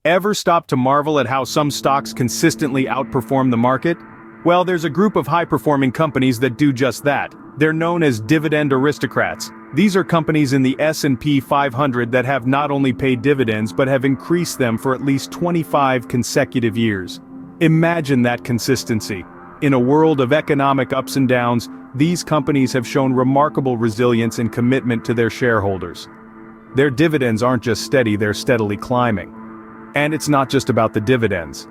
Ever stop to marvel at how some stocks consistently outperform the market? Well, there's a group of high-performing companies that do just that. They're known as Dividend Aristocrats. These are companies in the S&P 500 that have not only paid dividends but have increased them for at least 25 consecutive years. Imagine that consistency. In a world of economic ups and downs, these companies have shown remarkable resilience and commitment to their shareholders. Their dividends aren't just steady, they're steadily climbing. And it's not just about the dividends.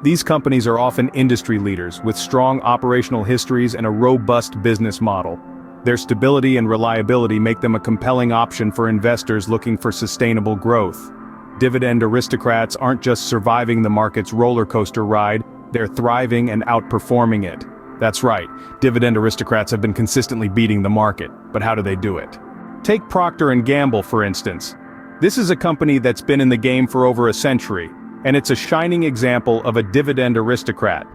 These companies are often industry leaders with strong operational histories and a robust business model. Their stability and reliability make them a compelling option for investors looking for sustainable growth. Dividend Aristocrats aren't just surviving the market's roller coaster ride, they're thriving and outperforming it. That's right, Dividend Aristocrats have been consistently beating the market, but how do they do it? Take Procter Gamble, for instance. This is a company that's been in the game for over a century, and it's a shining example of a dividend aristocrat.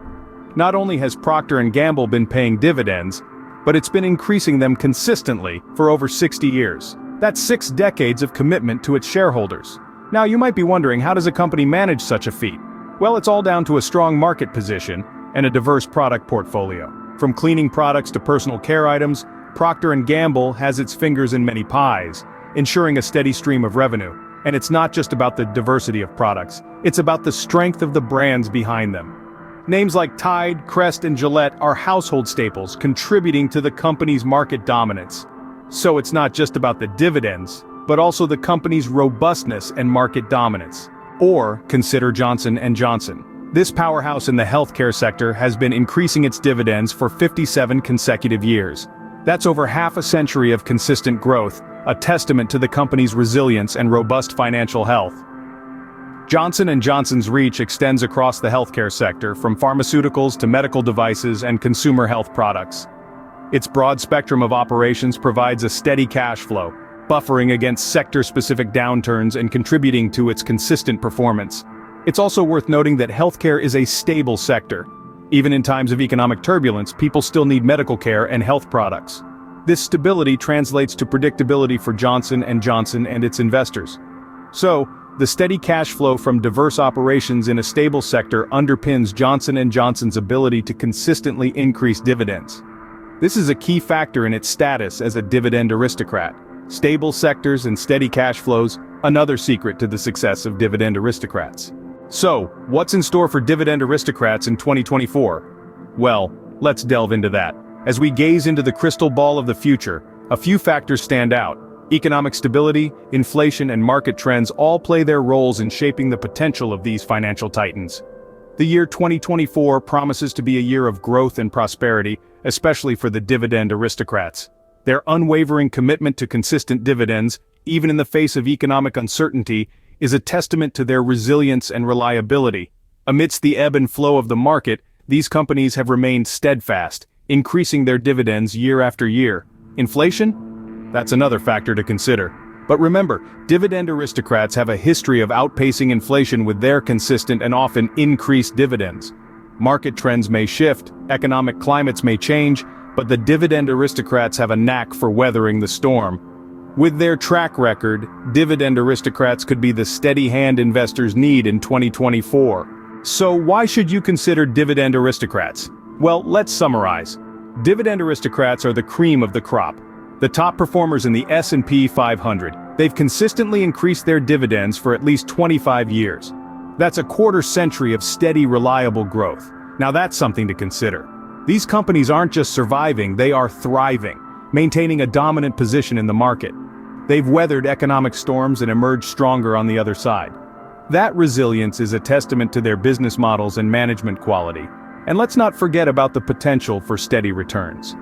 Not only has Procter & Gamble been paying dividends, but it's been increasing them consistently for over 60 years. That's 6 decades of commitment to its shareholders. Now you might be wondering, how does a company manage such a feat? Well, it's all down to a strong market position and a diverse product portfolio. From cleaning products to personal care items, Procter & Gamble has its fingers in many pies, ensuring a steady stream of revenue. And it's not just about the diversity of products, it's about the strength of the brands behind them. Names like Tide, Crest, and Gillette are household staples, contributing to the company's market dominance. So it's not just about the dividends, but also the company's robustness and market dominance. Or consider Johnson & Johnson. This powerhouse in the healthcare sector has been increasing its dividends for 57 consecutive years. That's over half a century of consistent growth, a testament to the company's resilience and robust financial health. Johnson & Johnson's reach extends across the healthcare sector, from pharmaceuticals to medical devices and consumer health products. Its broad spectrum of operations provides a steady cash flow, buffering against sector-specific downturns and contributing to its consistent performance. It's also worth noting that healthcare is a stable sector. Even in times of economic turbulence, people still need medical care and health products. This stability translates to predictability for Johnson & Johnson and its investors. So, the steady cash flow from diverse operations in a stable sector underpins Johnson & Johnson's ability to consistently increase dividends. This is a key factor in its status as a dividend aristocrat. Stable sectors and steady cash flows, another secret to the success of dividend aristocrats. So, what's in store for dividend aristocrats in 2024? Well, let's delve into that. As we gaze into the crystal ball of the future, a few factors stand out. Economic stability, inflation, and market trends all play their roles in shaping the potential of these financial titans. The year 2024 promises to be a year of growth and prosperity, especially for the dividend aristocrats. Their unwavering commitment to consistent dividends, even in the face of economic uncertainty, is a testament to their resilience and reliability. Amidst the ebb and flow of the market, these companies have remained steadfast, increasing their dividends year after year. Inflation? That's another factor to consider. But remember, dividend aristocrats have a history of outpacing inflation with their consistent and often increased dividends. Market trends may shift, economic climates may change, but the dividend aristocrats have a knack for weathering the storm. With their track record, dividend aristocrats could be the steady hand investors need in 2024. So why should you consider dividend aristocrats? Well, let's summarize. Dividend aristocrats are the cream of the crop. The top performers in the S&P 500. They've consistently increased their dividends for at least 25 years. That's a quarter century of steady, reliable growth. Now that's something to consider. These companies aren't just surviving, they are thriving, maintaining a dominant position in the market. They've weathered economic storms and emerged stronger on the other side. That resilience is a testament to their business models and management quality. And let's not forget about the potential for steady returns.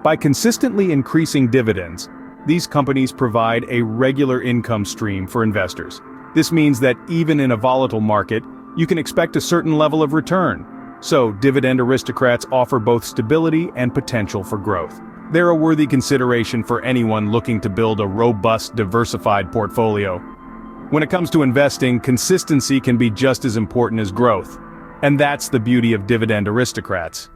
By consistently increasing dividends, these companies provide a regular income stream for investors. This means that even in a volatile market, you can expect a certain level of return. So, dividend aristocrats offer both stability and potential for growth. They're a worthy consideration for anyone looking to build a robust, diversified portfolio. When it comes to investing, consistency can be just as important as growth. And that's the beauty of dividend aristocrats.